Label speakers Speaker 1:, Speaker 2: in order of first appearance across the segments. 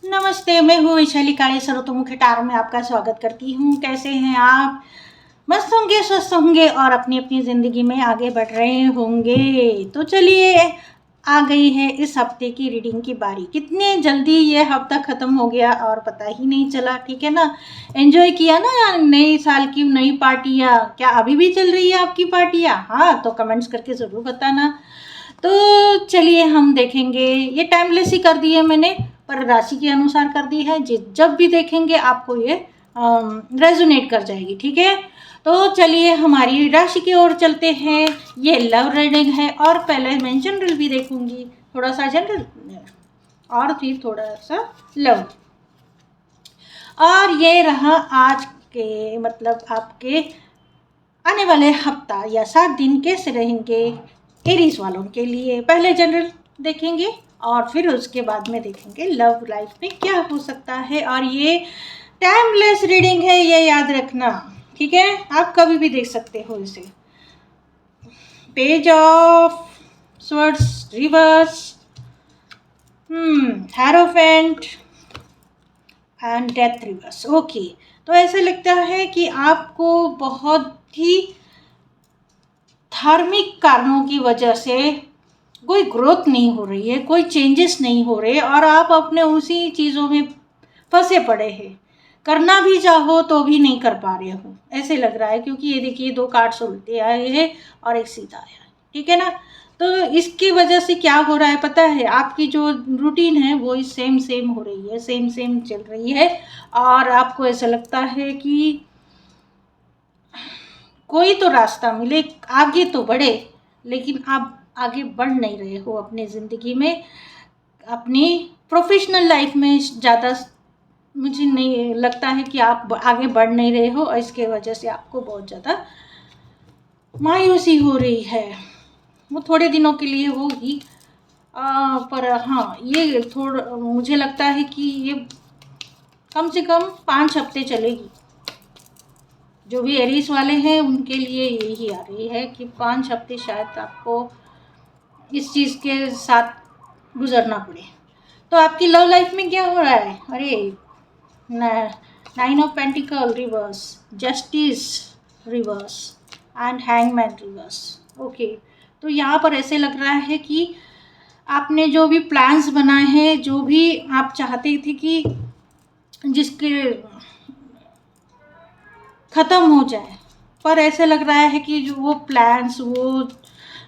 Speaker 1: नमस्ते, मैं हूँ वैशाली काले सर्वतोमुखी टारो में आपका स्वागत करती हूँ। कैसे हैं आप? मस्त होंगे, स्वस्थ होंगे और अपनी अपनी ज़िंदगी में आगे बढ़ रहे होंगे। तो चलिए, आ गई है इस हफ्ते की रीडिंग की बारी। कितने जल्दी ये हफ्ता ख़त्म हो गया और पता ही नहीं चला। ठीक है ना? एंजॉय किया ना नए साल की नई पार्टियाँ? क्या अभी भी चल रही है आपकी पार्टियाँ? हाँ, तो कमेंट्स करके ज़रूर बताना। तो चलिए हम देखेंगे। ये टाइमलेस ही कर दी है मैंने, पर राशि के अनुसार कर दी है। जब भी देखेंगे आपको ये रेजोनेट कर जाएगी। ठीक है, तो चलिए हमारी राशि की ओर चलते हैं। ये लव रीडिंग है और पहले मैं जनरल भी देखूंगी, थोड़ा सा जनरल और फिर थोड़ा सा लव। और ये रहा आज के मतलब आपके आने वाले हफ्ता या 7 दिन कैसे रहेंगे एरीज वालों के लिए। पहले जनरल देखेंगे और फिर उसके बाद में देखेंगे लव लाइफ में क्या हो सकता है। और ये टाइमलेस रीडिंग है, ये याद रखना। ठीक है, आप कभी भी देख सकते हो इसे। Page of swords reverse, hierophant and death reverse. Okay, तो ऐसा लगता है कि आपको बहुत ही धार्मिक कारणों की वजह से कोई ग्रोथ नहीं हो रही है, कोई चेंजेस नहीं हो रहे और आप अपने उसी चीज़ों में फंसे पड़े हैं। करना भी चाहो तो भी नहीं कर पा रहे हो, ऐसे लग रहा है। क्योंकि ये देखिए, 2 कार्ड्स उल्टे आए हैं और एक सीधा आया है। ठीक है ना? तो इसकी वजह से क्या हो रहा है पता है? आपकी जो रूटीन है वो सेम सेम हो रही है, सेम सेम चल रही है। और आपको ऐसा लगता है कि कोई तो रास्ता मिले, आगे तो बढ़े, लेकिन आप आगे बढ़ नहीं रहे हो अपनी ज़िंदगी में। अपनी प्रोफेशनल लाइफ में ज़्यादा मुझे नहीं लगता है कि आप आगे बढ़ नहीं रहे हो और इसके वजह से आपको बहुत ज़्यादा मायूसी हो रही है। वो थोड़े दिनों के लिए होगी, पर हाँ, ये थोड़ा मुझे लगता है कि ये कम से कम 5 हफ्ते चलेगी। जो भी एरीज वाले हैं उनके लिए यही आ रही है कि 5 हफ्ते शायद आपको इस चीज़ के साथ गुजरना पड़े। तो आपकी लव लाइफ में क्या हो रहा है? अरे, 9 of pentacle reverse, justice reverse and hangman reverse. Okay, तो यहाँ पर ऐसे लग रहा है कि आपने जो भी प्लान्स बनाए हैं, जो भी आप चाहते थे कि जिसके ख़त्म हो जाए, पर ऐसे लग रहा है कि जो वो प्लान्स, वो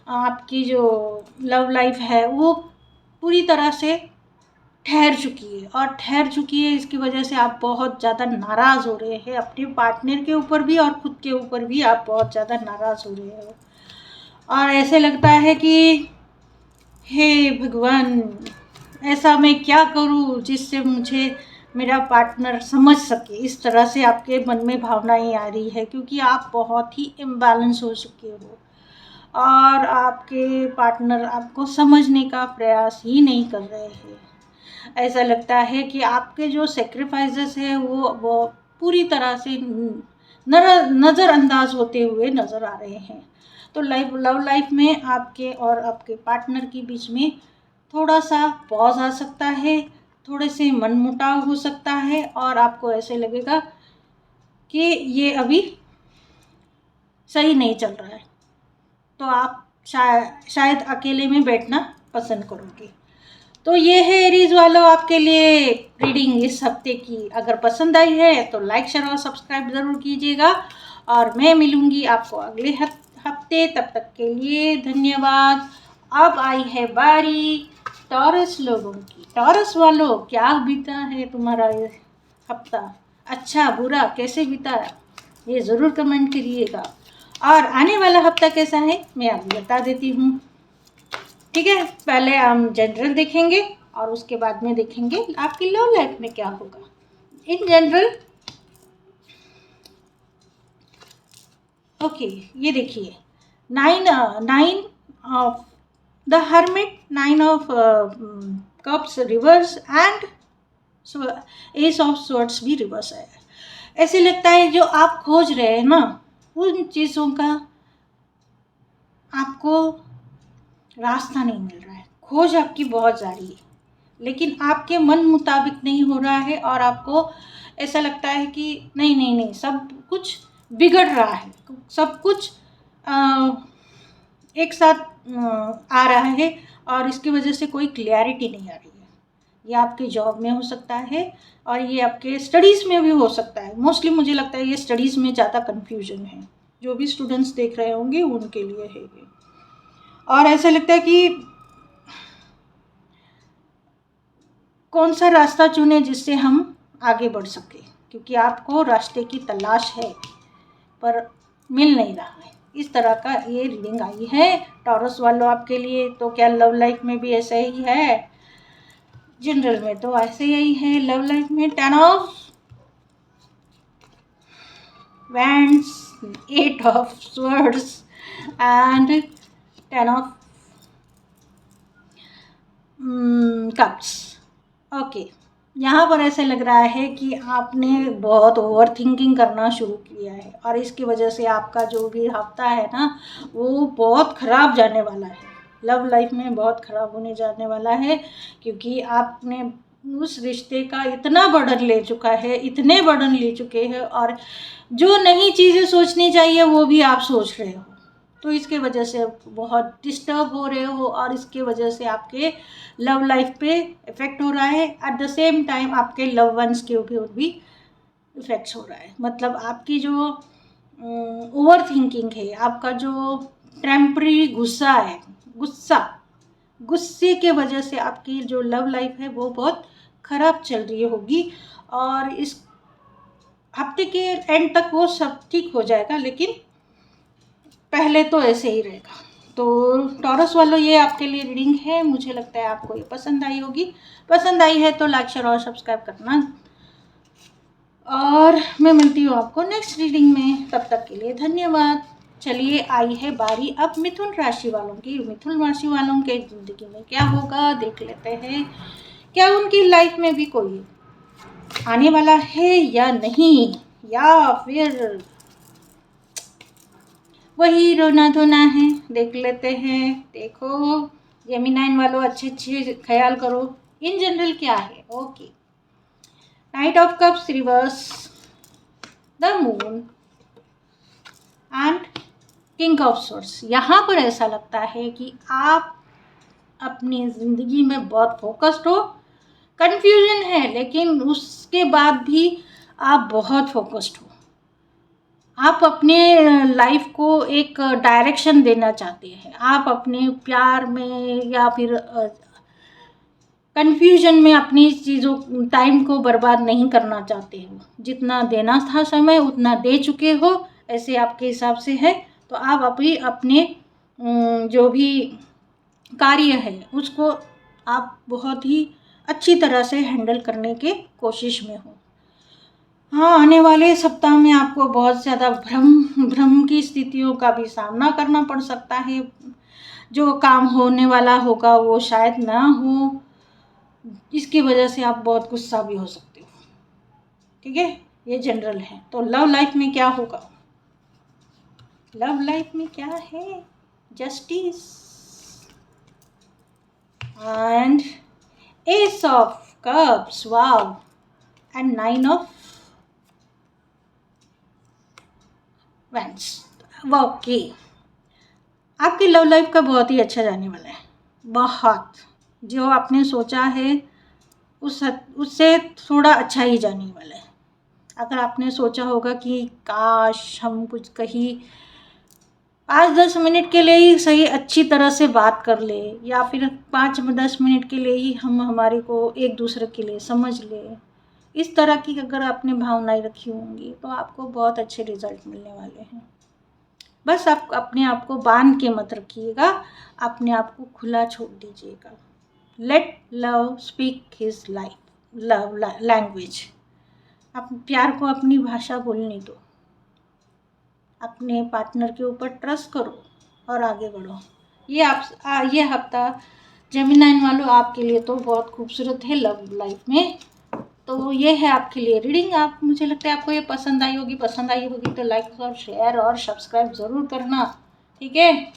Speaker 1: आपकी जो लव लाइफ है वो पूरी तरह से ठहर चुकी है। और ठहर चुकी है इसकी वजह से आप बहुत ज़्यादा नाराज़ हो रहे हैं अपने पार्टनर के ऊपर भी और ख़ुद के ऊपर भी। आप बहुत ज़्यादा नाराज़ हो रहे हो और ऐसे लगता है कि हे भगवान, ऐसा मैं क्या करूं जिससे मुझे मेरा पार्टनर समझ सके। इस तरह से आपके मन में भावनाएं आ रही है क्योंकि आप बहुत ही इम्बैलेंस हो चुके हो और आपके पार्टनर आपको समझने का प्रयास ही नहीं कर रहे हैं। ऐसा लगता है कि आपके जो सेक्रीफाइसेस है वो पूरी तरह से नज़रअंदाज होते हुए नज़र आ रहे हैं। तो लव लाइफ में आपके और आपके पार्टनर के बीच में थोड़ा सा पॉज आ सकता है, थोड़े से मनमुटाव हो सकता है और आपको ऐसे लगेगा कि ये अभी सही नहीं चल रहा है। तो आप शायद अकेले में बैठना पसंद करोगे। तो ये है एरीज वालों आपके लिए रीडिंग इस हफ्ते की। अगर पसंद आई है तो लाइक शेयर और सब्सक्राइब ज़रूर कीजिएगा और मैं मिलूँगी आपको अगले हफ्ते। तब तक के लिए धन्यवाद। अब आई है बारी टॉरस लोगों की। टॉरस वालों, क्या बीता है तुम्हारा ये हफ्ता? अच्छा बुरा कैसे बीता ये ज़रूर कमेंट करिएगा। और आने वाला हफ्ता कैसा है मैं अभी बता देती हूँ। ठीक है, पहले हम जनरल देखेंगे और उसके बाद में देखेंगे आपकी लव लाइफ में क्या होगा। इन जनरल, ओके, ये देखिए, 9 of the hermit, 9 of cups reverse and S of swords भी रिवर्स है। ऐसे लगता है जो आप खोज रहे हैं ना, उन चीज़ों का आपको रास्ता नहीं मिल रहा है। खोज आपकी बहुत जारी है लेकिन आपके मन मुताबिक नहीं हो रहा है और आपको ऐसा लगता है कि नहीं नहीं नहीं, सब कुछ बिगड़ रहा है, सब कुछ एक साथ आ रहा है और इसकी वजह से कोई क्लैरिटी नहीं आ रही है। ये आपके जॉब में हो सकता है और ये आपके स्टडीज़ में भी हो सकता है। मोस्टली मुझे लगता है ये स्टडीज़ में ज़्यादा कन्फ्यूजन है, जो भी स्टूडेंट्स देख रहे होंगे उनके लिए है ये। और ऐसा लगता है कि कौन सा रास्ता चुने जिससे हम आगे बढ़ सके, क्योंकि आपको रास्ते की तलाश है पर मिल नहीं रहा है। इस तरह का ये रीडिंग आई है टॉरस वालों आपके लिए। तो क्या लव लाइफ में भी ऐसा ही है? जनरल में तो ऐसे ही है। लव लाइफ में 10 of wands, 8 of swords and 10 of cups. Okay, यहाँ पर ऐसे लग रहा है कि आपने बहुत ओवर थिंकिंग करना शुरू किया है और इसकी वजह से आपका जो भी हफ्ता है ना वो बहुत ख़राब जाने वाला है। लव लाइफ में बहुत ख़राब होने जाने वाला है, क्योंकि आपने उस रिश्ते का इतना बर्डन ले चुका है, इतने बर्डन ले चुके हैं और जो नई चीज़ें सोचनी चाहिए वो भी आप सोच रहे हो। तो इसके वजह से बहुत डिस्टर्ब हो रहे हो और इसके वजह से आपके लव लाइफ पे इफ़ेक्ट हो रहा है। एट द सेम टाइम आपके लव वंस के ऊपर भी इफ़ेक्ट्स हो रहा है। मतलब आपकी जो ओवर थिंकिंग है, आपका जो टेम्पररी गुस्सा है, गुस्से के वजह से आपकी जो लव लाइफ है वो बहुत ख़राब चल रही होगी और इस हफ्ते के एंड तक वो सब ठीक हो जाएगा, लेकिन पहले तो ऐसे ही रहेगा। तो टॉरस वालों ये आपके लिए रीडिंग है। मुझे लगता है आपको ये पसंद आई होगी। पसंद आई है तो लाइक शेयर और सब्सक्राइब करना और मैं मिलती हूँ आपको नेक्स्ट रीडिंग में। तब तक के लिए धन्यवाद। चलिए आई है बारी अब मिथुन राशि वालों की। मिथुन राशि वालों के ज़िंदगी में क्या होगा देख लेते हैं। क्या उनकी लाइफ में भी कोई आने वाला है या नहीं, या फिर वही रोना धोना है। देख लेते हैं। देखो जेमिनाइन वालों अच्छे अच्छे ख्याल करो। इन जनरल क्या है? Okay, night of cups reverse, the moon and king of source. यहाँ पर ऐसा लगता है कि आप अपनी ज़िंदगी में बहुत फोकस्ड हो। कन्फ्यूजन है लेकिन उसके बाद भी आप बहुत फोकस्ड हो। आप अपने लाइफ को एक डायरेक्शन देना चाहते हैं। आप अपने प्यार में या फिर कन्फ्यूजन में अपनी चीज़ों टाइम को बर्बाद नहीं करना चाहते हो। जितना देना था समय उतना दे चुके हो, ऐसे आपके हिसाब से है। तो आप अभी अपने जो भी कार्य है उसको आप बहुत ही अच्छी तरह से हैंडल करने के कोशिश में हो। हाँ, आने वाले सप्ताह में आपको बहुत ज़्यादा भ्रम की स्थितियों का भी सामना करना पड़ सकता है। जो काम होने वाला होगा वो शायद ना हो, इसकी वजह से आप बहुत गुस्सा भी हो सकते हो। ठीक है, ये जनरल है। तो लव लाइफ में क्या होगा? लव लाइफ में क्या है? Justice and S of cups, wow, and 9 of wands. Okay, आपकी लव लाइफ का बहुत ही अच्छा जाने वाला है। बहुत, जो आपने सोचा है उससे थोड़ा अच्छा ही जाने वाला है। अगर आपने सोचा होगा कि काश हम कुछ कहीं 5-10 मिनट के लिए ही सही अच्छी तरह से बात कर ले, या फिर 5-10 मिनट के लिए ही हम हमारे को एक दूसरे के लिए समझ ले, इस तरह की अगर आपने भावनाएं रखी होंगी तो आपको बहुत अच्छे रिजल्ट मिलने वाले हैं। बस आप अपने आप को बांध के मत रखिएगा, अपने आप को खुला छोड़ दीजिएगा। Let love speak his life, love language. आप प्यार को अपनी भाषा बोलने दो। अपने पार्टनर के ऊपर ट्रस्ट करो और आगे बढ़ो। ये हफ्ता जेमिनाइन वालों आपके लिए तो बहुत खूबसूरत है लव लाइफ में। तो ये है आपके लिए रीडिंग। आप, मुझे लगता है आपको ये पसंद आई होगी। पसंद आई होगी तो लाइक और शेयर और सब्सक्राइब ज़रूर करना। ठीक है,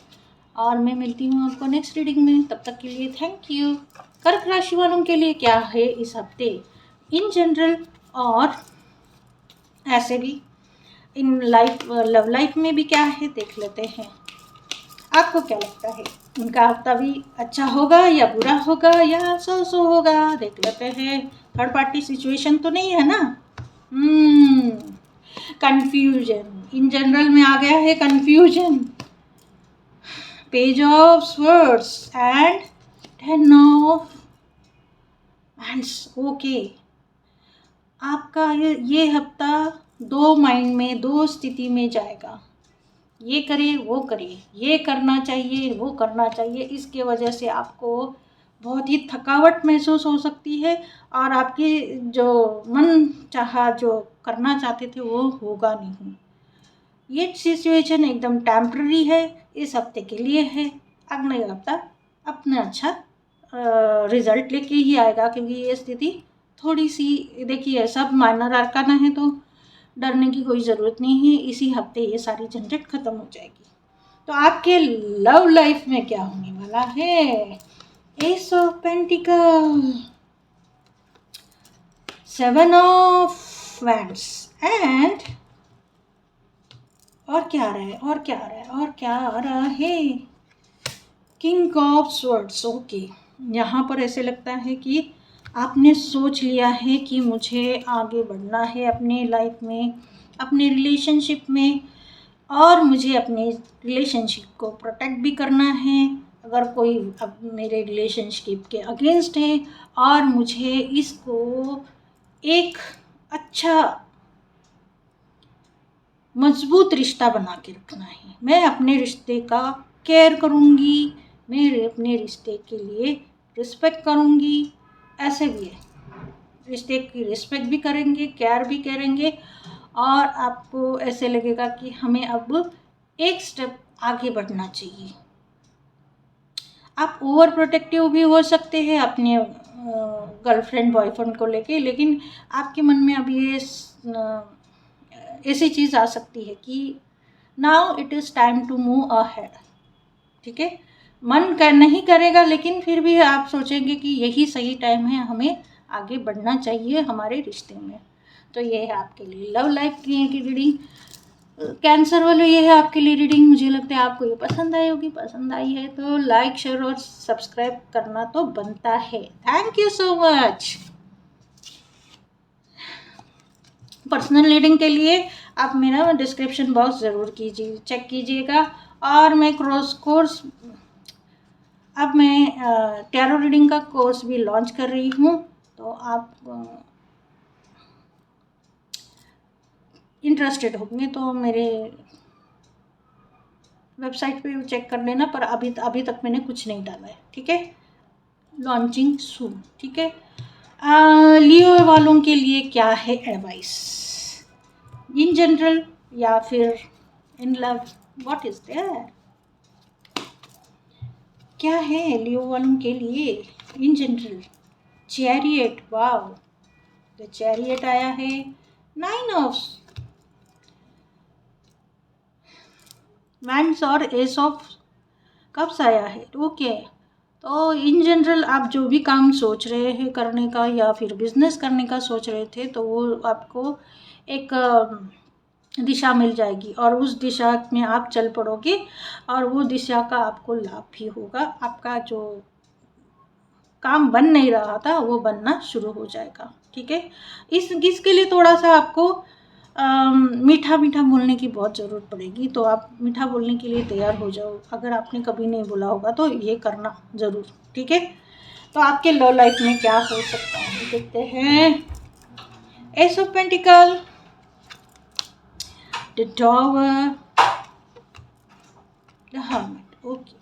Speaker 1: और मैं मिलती हूँ आपको नेक्स्ट रीडिंग में। तब तक के लिए थैंक यू। कर्क राशि वालों के लिए क्या है इस हफ्ते इन जनरल और ऐसे भी इन लव लाइफ में भी क्या है देख लेते हैं। आपको क्या लगता है उनका हफ्ता भी अच्छा होगा या बुरा होगा या सो होगा, देख लेते हैं। थर्ड पार्टी सिचुएशन तो नहीं है ना। कंफ्यूजन इन जनरल में आ गया है, confusion. Page of swords and 10 of hands. Okay, आपका ये हफ्ता दो माइंड में, दो स्थिति में जाएगा। ये करे वो करे, ये करना चाहिए वो करना चाहिए, इसके वजह से आपको बहुत ही थकावट महसूस हो सकती है और आपकी जो मन चाहा जो करना चाहते थे वो होगा नहीं। ये सिचुएशन एकदम टेम्पररी है, इस हफ्ते के लिए है। अगले हफ्ता अपना अच्छा रिजल्ट लेके ही आएगा, क्योंकि ये स्थिति थोड़ी सी, देखिए सब माइनर आर्काना है तो डरने की कोई ज़रूरत नहीं है। इसी हफ्ते ये सारी झंझट खत्म हो जाएगी। तो आपके लव लाइफ में क्या होने वाला है? S of pentacle, 7 of wands and और क्या आ रहा है, और क्या आ रहा है, और क्या आ रहा है? King of swords. ओके, यहाँ पर ऐसे लगता है कि आपने सोच लिया है कि मुझे आगे बढ़ना है अपने लाइफ में, अपने रिलेशनशिप में, और मुझे अपने रिलेशनशिप को प्रोटेक्ट भी करना है। अगर कोई अब मेरे रिलेशनशिप के अगेंस्ट है और मुझे इसको एक अच्छा मजबूत रिश्ता बना के रखना है। मैं अपने रिश्ते का केयर करूँगी, मैं अपने रिश्ते के लिए रिस्पेक्ट करूँगी। ऐसे भी है, रिश्ते की रिस्पेक्ट भी करेंगे, केयर भी करेंगे, और आपको ऐसे लगेगा कि हमें अब एक स्टेप आगे बढ़ना चाहिए। आप ओवर प्रोटेक्टिव भी हो सकते हैं अपने गर्लफ्रेंड बॉयफ्रेंड को लेके, लेकिन आपके मन में अभी ये ऐसी चीज़ आ सकती है कि now it is time to move ahead. ठीक है, मन कर नहीं करेगा, लेकिन फिर भी आप सोचेंगे कि यही सही टाइम है, हमें आगे बढ़ना चाहिए हमारे रिश्ते में। तो ये है आपके लिए लव लाइफ की रीडिंग। कैंसर वालों, ये है आपके लिए रीडिंग। मुझे लगता है आपको ये पसंद आई होगी। पसंद आई है तो लाइक शेयर और सब्सक्राइब करना तो बनता है। Thank you so much. Personal reading के लिए आप मेरा डिस्क्रिप्शन बॉक्स ज़रूर चेक कीजिएगा। और मैं कोर्स अब मैं टैरो रीडिंग का कोर्स भी लॉन्च कर रही हूँ, तो आप इंटरेस्टेड होंगे तो मेरे वेबसाइट पे चेक कर लेना। पर अभी तक मैंने कुछ नहीं डाला है। ठीक है, लॉन्चिंग सून। ठीक है, लियो वालों के लिए क्या है एडवाइस इन जनरल या फिर in love, what is there? क्या है लियो वालों के लिए in general? Chariot, wow, the chariot आया है। 9 ऑफ वैंड्स और एस ऑफ कप्स आया है। ओके, तो इन जनरल आप जो भी काम सोच रहे हैं करने का या फिर बिजनेस करने का सोच रहे थे, तो वो आपको एक दिशा मिल जाएगी और उस दिशा में आप चल पड़ोगे और वो दिशा का आपको लाभ भी होगा। आपका जो काम बन नहीं रहा था वो बनना शुरू हो जाएगा। ठीक है, इसके लिए थोड़ा सा आपको मीठा मीठा बोलने की बहुत ज़रूरत पड़ेगी, तो आप मीठा बोलने के लिए तैयार हो जाओ। अगर आपने कभी नहीं बोला होगा तो ये करना ज़रूर। ठीक है, तो आपके लव लाइफ में क्या हो सकता है देखते हैं। S of pentacle, the tower, the hermit. Okay,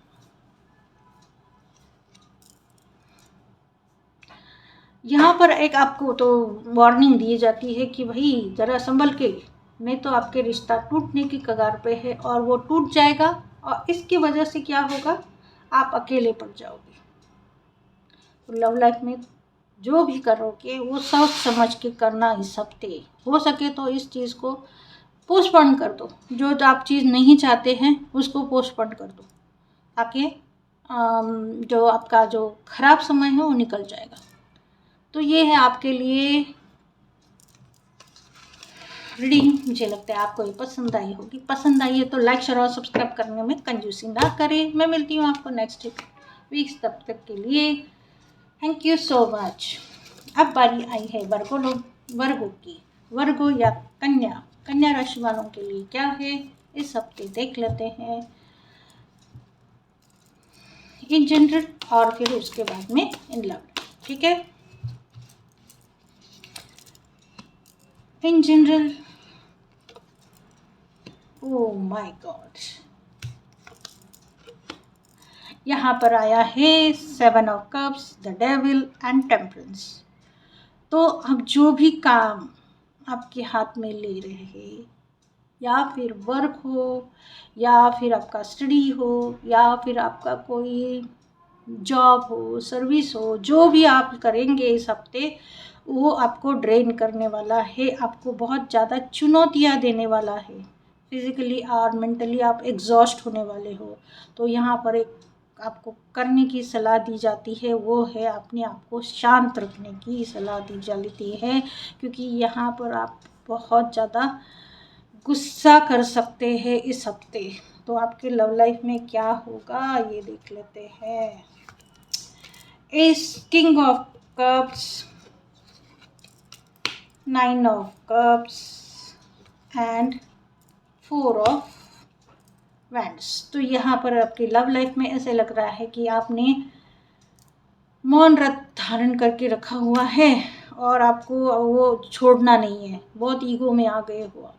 Speaker 1: यहाँ पर एक आपको तो वार्निंग दी जाती है कि भाई ज़रा संभल के, नहीं तो आपके रिश्ता टूटने की कगार पे है और वो टूट जाएगा। और इसकी वजह से क्या होगा, आप अकेले पड़ जाओगे। तो लव लाइफ में जो भी करोगे वो सोच समझ के करना। इस हफ्ते हो सके तो इस चीज़ को पोस्टपोन कर दो, जो आप चीज़ नहीं चाहते हैं उसको पोस्टपोन कर दो, ताकि जो आपका जो खराब समय है वो निकल जाएगा। तो ये है आपके लिए रीडिंग। मुझे लगता है आपको ये पसंद आई होगी। पसंद आई है तो लाइक शेयर और सब्सक्राइब करने में कंजूसी ना करें। मैं मिलती हूँ आपको नेक्स्ट वीक्स, तब तक के लिए थैंक यू सो मच। अब बारी आई है वर्गो की। वर्गो या कन्या राशि वालों के लिए क्या है इस हफ्ते देख लेते हैं इन जनरल, और फिर उसके बाद में इन लव। ठीक है, in general. Oh my God, यहाँ पर आया है 7 of cups, the devil and temperance. तो अब जो भी काम आपके हाथ में ले रहे हैं, या फिर वर्क हो, या फिर आपका स्टडी हो, या फिर आपका कोई जॉब हो, सर्विस हो, जो भी आप करेंगे इस हफ्ते, वो आपको ड्रेन करने वाला है, आपको बहुत ज़्यादा चुनौतियाँ देने वाला है। फिज़िकली और मेंटली आप एग्जॉस्ट होने वाले हो। तो यहाँ पर एक आपको करने की सलाह दी जाती है, वो है अपने आप को शांत रखने की सलाह दी जाती है, क्योंकि यहाँ पर आप बहुत ज़्यादा गुस्सा कर सकते हैं इस हफ्ते। तो आपके लव लाइफ में क्या होगा ये देख लेते हैं। इस king of cups, 9 of cups and 4 of wands. तो यहाँ पर आपकी लव लाइफ में ऐसे लग रहा है कि आपने मौन व्रत धारण करके रखा हुआ है और आपको वो छोड़ना नहीं है, बहुत ईगो में आ गए हो आप।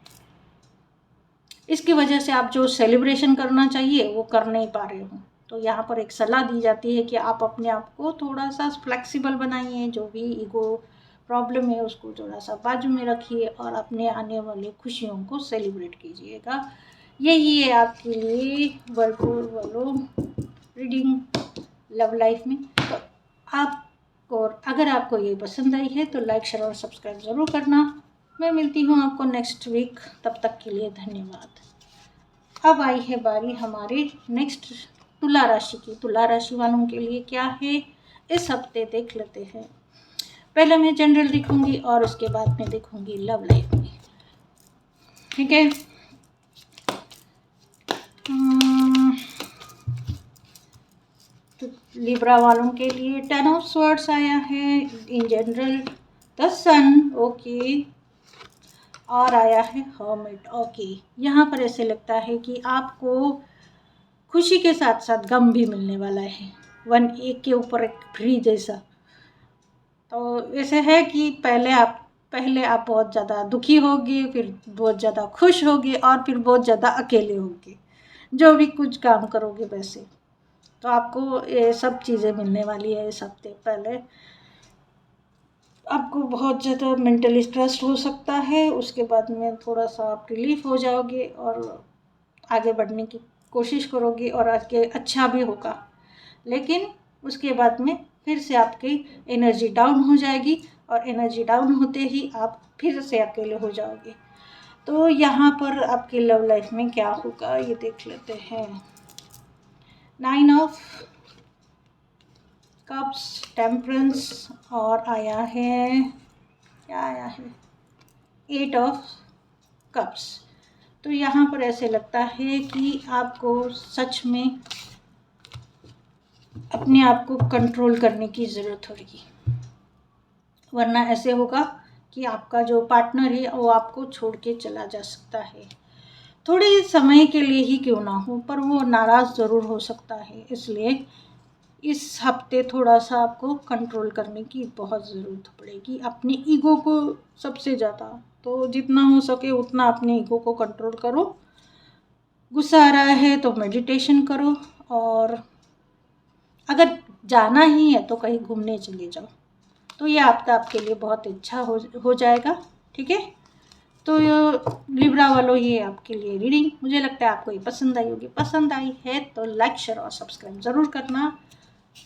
Speaker 1: इसकी वजह से आप जो सेलिब्रेशन करना चाहिए वो कर नहीं पा रहे हो। तो यहाँ पर एक सलाह दी जाती है कि आप अपने आप को थोड़ा सा फ्लेक्सिबल बनाइए, जो भी ईगो प्रॉब्लम है उसको थोड़ा सा बाजू में रखिए और अपने आने वाले खुशियों को सेलिब्रेट कीजिएगा। यही है आपके लिए वर्गो वालों रीडिंग लव लाइफ में। तो आपको, अगर आपको ये पसंद आई है तो लाइक शेयर और सब्सक्राइब ज़रूर करना। मैं मिलती हूँ आपको नेक्स्ट वीक, तब तक के लिए धन्यवाद। अब आई है बारी हमारे नेक्स्ट तुला राशि की। तुला राशि वालों के लिए क्या है इस हफ्ते देख लेते हैं। पहले मैं जनरल देखूंगी और उसके बाद में देखूंगी लव लाइफ में। ठीक है, तो लिब्रा वालों के लिए 10 ऑफ स्वॉर्ड्स आया है in general, the sun, okay, और आया है हर्मिट, ओके। यहाँ पर ऐसे लगता है कि आपको खुशी के साथ साथ गम भी मिलने वाला है, एक के ऊपर एक फ्री जैसा। तो ऐसे है कि पहले आप बहुत ज़्यादा दुखी होगे, फिर बहुत ज़्यादा खुश होगे, और फिर बहुत ज़्यादा अकेले होगे जो भी कुछ काम करोगे वैसे। तो आपको ये सब चीज़ें मिलने वाली है इस हफ्ते। पहले आपको बहुत ज़्यादा मेंटली स्ट्रेस हो सकता है, उसके बाद में थोड़ा सा आप रिलीफ हो जाओगे और आगे बढ़ने की कोशिश करोगे और आगे अच्छा भी होगा। लेकिन उसके बाद में फिर से आपकी एनर्जी डाउन हो जाएगी, और एनर्जी डाउन होते ही आप फिर से अकेले हो जाओगे। तो यहाँ पर आपकी लव लाइफ में क्या होगा ये देख लेते हैं। 9 ऑफ कप्स, टेम्परेंस, और आया है, क्या आया है, 8 ऑफ कप्स। तो यहाँ पर ऐसे लगता है कि आपको सच में अपने आप को कंट्रोल करने की ज़रूरत होगी, वरना ऐसे होगा कि आपका जो पार्टनर है वो आपको छोड़ के चला जा सकता है। थोड़े समय के लिए ही क्यों ना हो, पर वो नाराज़ ज़रूर हो सकता है। इसलिए इस हफ्ते थोड़ा सा आपको कंट्रोल करने की बहुत ज़रूरत पड़ेगी, अपने ईगो को सबसे ज़्यादा। तो जितना हो सके उतना अपने ईगो को कंट्रोल करो। गुस्सा आ रहा है तो मेडिटेशन करो, और अगर जाना ही है तो कहीं घूमने चले जाओ। तो ये हफ्ता आपके लिए बहुत अच्छा हो जाएगा। ठीक है, तो लिब्रा वालों ये आपके लिए रीडिंग, मुझे लगता है आपको ये पसंद आई होगी। पसंद आई है तो लाइक शेयर और सब्सक्राइब ज़रूर करना।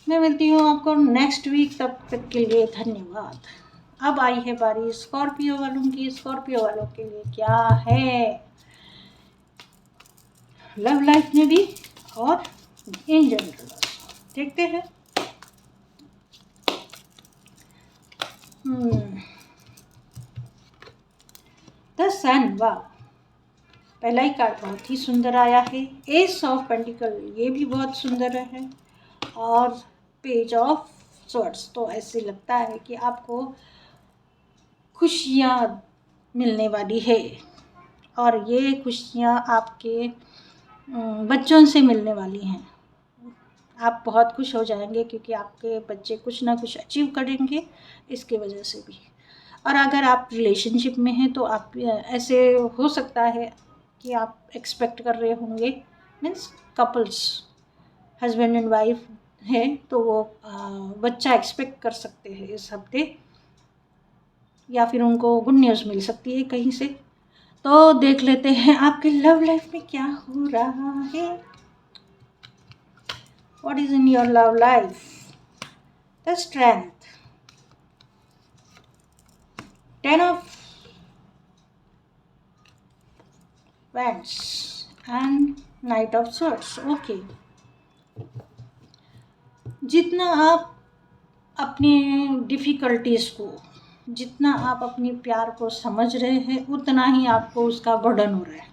Speaker 1: मैं मिलती हूँ आपको नेक्स्ट वीक, तब तक के लिए धन्यवाद। अब आई है बारी स्कॉर्पियो वालों की। स्कॉर्पियो वालों के लिए क्या है लव लाइफ में भी और इन जनरल। देखते हैं। द सन, वाह, पहला ही कार्ड बहुत ही सुंदर आया है। एस ऑफ पेंटिकल, ये भी बहुत सुंदर है। और पेज ऑफ स्वॉर्ड्स, तो ऐसे लगता है कि आपको खुशियाँ मिलने वाली है, और ये खुशियाँ आपके बच्चों से मिलने वाली हैं। आप बहुत खुश हो जाएंगे क्योंकि आपके बच्चे कुछ ना कुछ अचीव करेंगे इसके वजह से भी। और अगर आप रिलेशनशिप में हैं तो आप ऐसे हो सकता है कि आप एक्सपेक्ट कर रहे होंगे, means couples husband and wife है तो वो बच्चा एक्सपेक्ट कर सकते हैं इस हफ्ते, या फिर उनको गुड न्यूज़ मिल सकती है कहीं से। तो देख लेते हैं आपके लव लाइफ में क्या हो रहा है। What is in your love life? The strength, 10 of wands and knight of swords। Okay, जितना आप अपनी डिफ़िकल्टीज़ को, जितना आप अपने प्यार को समझ रहे हैं उतना ही आपको उसका बर्डन हो रहा है।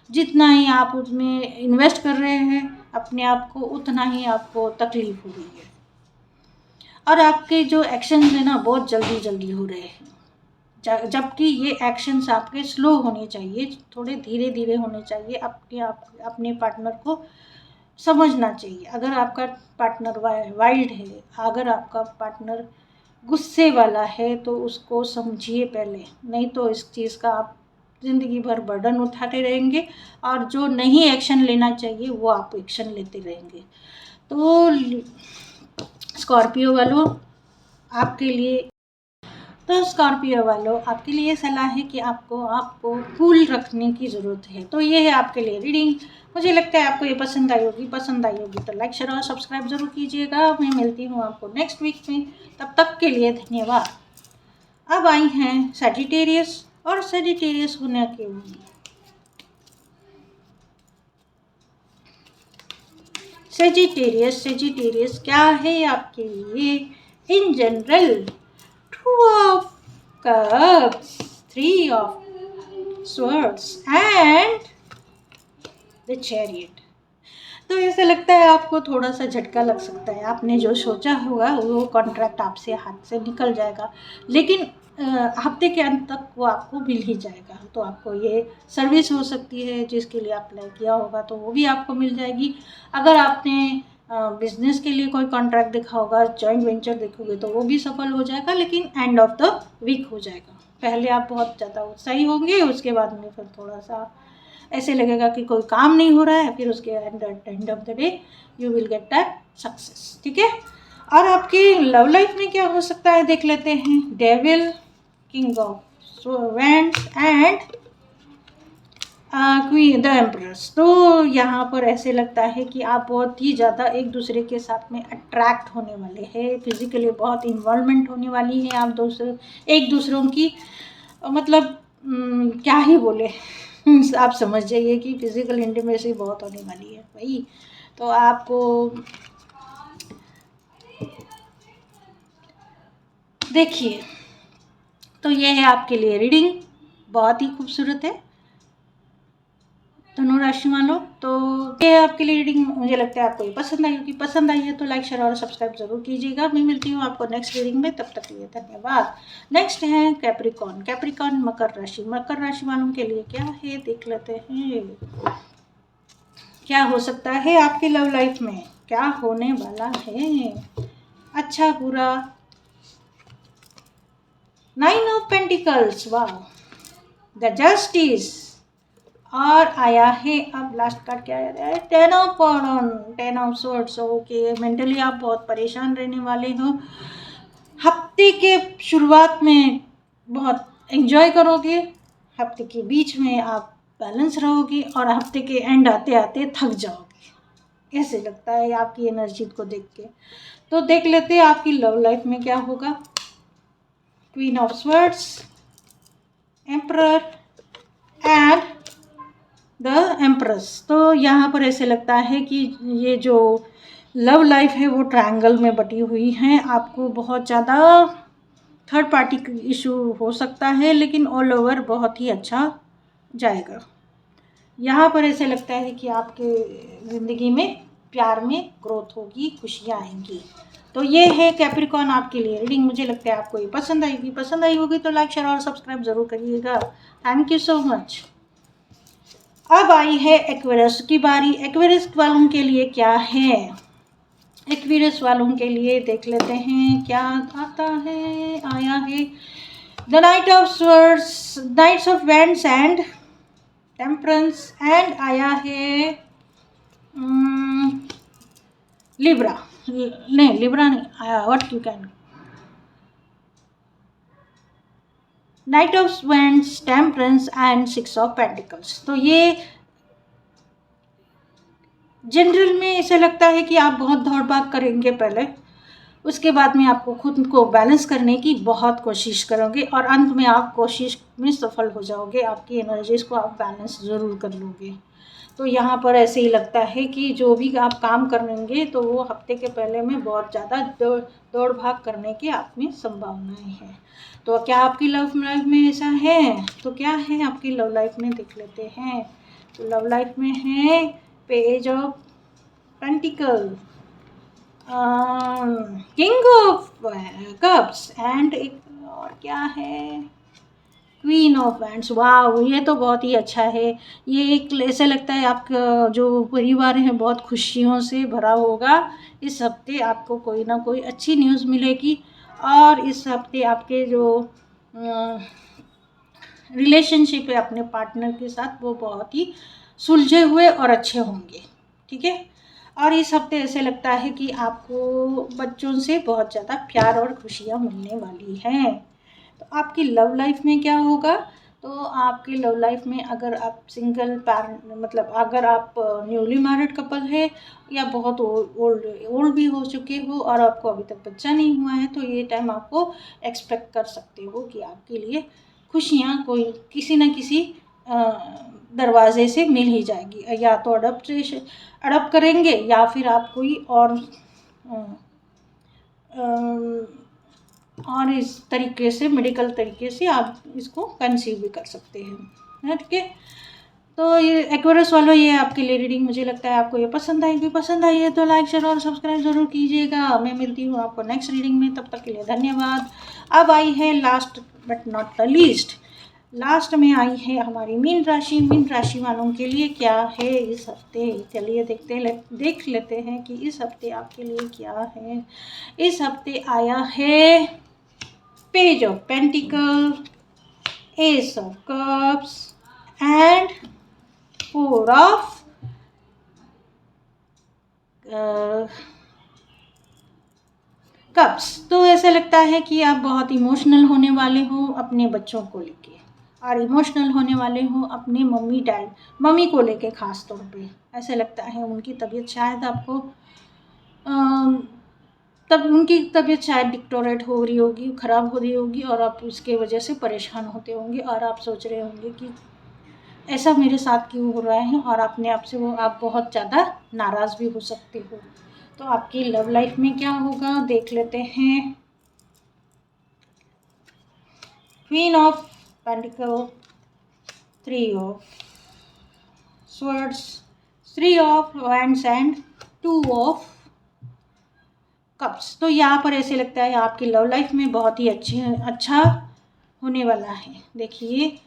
Speaker 1: जितना ही आप उसमें इन्वेस्ट कर रहे हैं अपने आप को, उतना ही आपको तकलीफ़ हो रही है। और आपके जो एक्शंस हैं ना बहुत जल्दी जल्दी हो रहे हैं, जबकि ये एक्शंस आपके स्लो होने चाहिए, थोड़े धीरे धीरे होने चाहिए। अपने पार्टनर को समझना चाहिए। अगर आपका पार्टनर वाइल्ड है, अगर आपका पार्टनर गुस्से वाला है तो उसको समझिए पहले, नहीं तो इस चीज़ का आप ज़िंदगी भर बर्डन उठाते रहेंगे, और जो नहीं एक्शन लेना चाहिए वो आप एक्शन लेते रहेंगे। तो स्कॉर्पियो वालों आपके लिए सलाह है कि आपको कूल रखने की ज़रूरत है। तो ये है आपके लिए रीडिंग। मुझे लगता है आपको ये पसंद आई होगी तो लाइक शेयर और सब्सक्राइब ज़रूर कीजिएगा। मैं मिलती हूँ आपको नेक्स्ट वीक में, तब तक के लिए धन्यवाद। अब आई हैं सजिटेरियस, और सजिटेरियस होने के सजिटेरियस क्या है आपके लिए in general? 2 of cups, 3 of swords and the chariot। तो ऐसा लगता है आपको थोड़ा सा झटका लग सकता है। आपने जो सोचा होगा वो कॉन्ट्रैक्ट आपसे हाथ से निकल जाएगा, लेकिन हफ्ते के अंत तक वो आपको मिल ही जाएगा। तो आपको ये सर्विस हो सकती है जिसके लिए अप्लाई किया होगा तो वो भी आपको मिल जाएगी। अगर आपने बिजनेस के लिए कोई कॉन्ट्रैक्ट देखा होगा, जॉइंट वेंचर देखोगे तो वो भी सफल हो जाएगा, लेकिन एंड ऑफ द वीक हो जाएगा। पहले आप बहुत ज़्यादा उत्साही होंगे, उसके बाद में फिर थोड़ा सा ऐसे लगेगा कि कोई काम नहीं हो रहा है, फिर उसके end of the day you will get that success. ठीक है। और आपकी लव लाइफ में क्या हो सकता है देख लेते हैं। Devil, king of wands and queen the empress. तो यहाँ पर ऐसे लगता है कि आप बहुत ही ज़्यादा एक दूसरे के साथ में अट्रैक्ट होने वाले हैं, फिजिकली बहुत इन्वॉल्वमेंट होने वाली है आप एक दूसरों की, मतलब क्या ही बोले आप समझ जाइए कि फिजिकल इंटीमेसी बहुत होने वाली है भाई। तो आपको देखिए, तो ये है आपके लिए रीडिंग, बहुत ही खूबसूरत है धनु राशि वालों। तो ये है आपके लिए रीडिंग। मुझे लगता है आपको ये पसंद आई होगी। पसंद आई है तो लाइक शेयर और सब्सक्राइब जरूर कीजिएगा। मैं मिलती हूँ आपको नेक्स्ट रीडिंग में, तब तक के लिए धन्यवाद। नेक्स्ट है कैप्रिकॉन मकर राशि वालों के लिए क्या है देख लेते हैं। क्या हो सकता है आपकी लव लाइफ में, क्या होने वाला है, अच्छा बुरा। 9 ऑफ पेंटिकल्स, वाह, द जस्टिस, और आया है अब लास्ट कार्ड क्या है, 10 ऑफ स्वॉर्ड्स। ओके, मेंटली आप बहुत परेशान रहने वाले हो। हफ्ते के शुरुआत में बहुत एंजॉय करोगे, हफ्ते के बीच में आप बैलेंस रहोगे, और हफ्ते के एंड आते आते थक जाओगे, ऐसे लगता है आपकी एनर्जी को देख के। तो देख लेते हैं आपकी लव लाइफ में क्या होगा। Queen of swords, emperor and the empress. तो यहाँ पर ऐसे लगता है कि ये जो लव लाइफ है वो ट्रायंगल में बटी हुई है। आपको बहुत ज़्यादा थर्ड पार्टी इशू हो सकता है, लेकिन ऑल ओवर बहुत ही अच्छा जाएगा। यहाँ पर ऐसे लगता है कि आपके ज़िंदगी में प्यार में ग्रोथ होगी, खुशियाँ आएंगी। तो ये है कैप्रिकॉर्न आपके लिए रीडिंग। मुझे लगता है आपको ये पसंद आएगी। पसंद आई होगी तो लाइक शेयर और सब्सक्राइब ज़रूर करिएगा। Thank you so much. अब आई है एक्वेरियस की बारी। एक्वेरियस वालों के लिए क्या है? एक्वेरियस वालों के लिए देख लेते हैं क्या आता है। आया है the knight of swords, knights of wands and temperance, and आया है लिब्रा। नहीं, लिब्रा नहीं आया, what you can, knight of wands, temperance and six of pentacles. तो ये जनरल में ऐसा लगता है कि आप बहुत दौड़ भाग करेंगे पहले, उसके बाद में आपको खुद को बैलेंस करने की बहुत कोशिश करोगे और अंत में आप कोशिश में सफल हो जाओगे। आपकी एनर्जीज को आप बैलेंस ज़रूर कर लोगे। तो यहाँ पर ऐसे ही लगता है कि जो भी आप काम करेंगे तो वो हफ्ते के पहले में बहुत ज़्यादा दौड़ भाग करने की आप में संभावनाएं हैं। तो क्या आपकी लव लाइफ में ऐसा है? तो क्या है आपकी लव लाइफ में, देख लेते हैं। तो लव लाइफ में है page of pentacle, king of cups and एक और क्या है, क्वीन ऑफ वैंड्स। वाह, ये तो बहुत ही अच्छा है। ये एक ऐसे लगता है आपका जो परिवार है बहुत खुशियों से भरा होगा। इस हफ्ते आपको कोई ना कोई अच्छी न्यूज़ मिलेगी और इस हफ्ते आपके जो रिलेशनशिप है अपने पार्टनर के साथ वो बहुत ही सुलझे हुए और अच्छे होंगे। ठीक है। और इस हफ्ते ऐसे लगता है कि आपको बच्चों से बहुत ज़्यादा प्यार और खुशियाँ मिलने वाली हैं। तो आपकी लव लाइफ में क्या होगा? तो आपकी लव लाइफ में अगर आप सिंगल मतलब अगर आप न्यूली मैरिड कपल है या बहुत ओल्ड भी हो चुके हो और आपको अभी तक बच्चा नहीं हुआ है, तो ये टाइम आपको एक्सपेक्ट कर सकते हो कि आपके लिए खुशियाँ कोई किसी न किसी दरवाजे से मिल ही जाएगी। या तो अडप्ट करेंगे या फिर आप कोई और इस तरीके से मेडिकल तरीके से आप इसको कंसीव भी कर सकते हैं। ठीक है। तो ये एक्वेरियस वालों, ये आपके लिए रीडिंग। मुझे लगता है आपको ये पसंद आएगी। पसंद आई है तो लाइक शेयर और सब्सक्राइब ज़रूर कीजिएगा। मैं मिलती हूँ आपको नेक्स्ट रीडिंग में, तब तक के लिए धन्यवाद। अब आई है last but not the least, last में आई है हमारी मीन राशि। मीन राशि वालों के लिए क्या है इस हफ्ते? चलिए देख लेते हैं कि इस हफ्ते आपके लिए क्या है। इस हफ्ते आया है page of pentacle, S of cups and four of cups. तो ऐसा लगता है कि आप बहुत इमोशनल होने वाले हो अपने बच्चों को लेके, और इमोशनल होने वाले हो अपने मम्मी को लेके। ख़ास तौर पे ऐसे लगता है उनकी तबीयत शायद आपको तब उनकी तबीयत शायद डिक्टोरेट हो रही होगी, ख़राब हो रही होगी, और आप उसके वजह से परेशान होते होंगे और आप सोच रहे होंगे कि ऐसा मेरे साथ क्यों हो रहा है, और अपने आप से आप बहुत ज़्यादा नाराज़ भी हो सकते हो। तो आपकी लव लाइफ में क्या होगा देख लेते हैं। Queen of pentacle, three of swords, three of wands and two of cups. तो यहाँ पर ऐसे लगता है आपकी लव लाइफ में बहुत ही अच्छा होने वाला है। देखिए,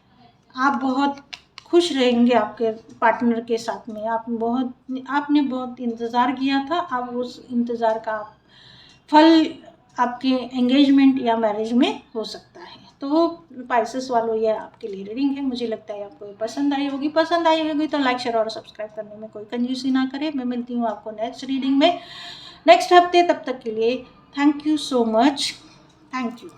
Speaker 1: आप बहुत खुश रहेंगे आपके पार्टनर के साथ में। आपने बहुत इंतज़ार किया था, अब उस इंतज़ार का फल आपके एंगेजमेंट या मैरिज में हो सकता है। तो पाइसेस वालों, ये आपके लिए रीडिंग है। मुझे लगता है आपको पसंद आई होगी। पसंद आई होगी तो लाइक शेयर और सब्सक्राइब करने में कोई कंजूसी ना करें। मैं मिलती हूँ आपको नेक्स्ट रीडिंग में नेक्स्ट हफ्ते। तब तक के लिए thank you so much. Thank you.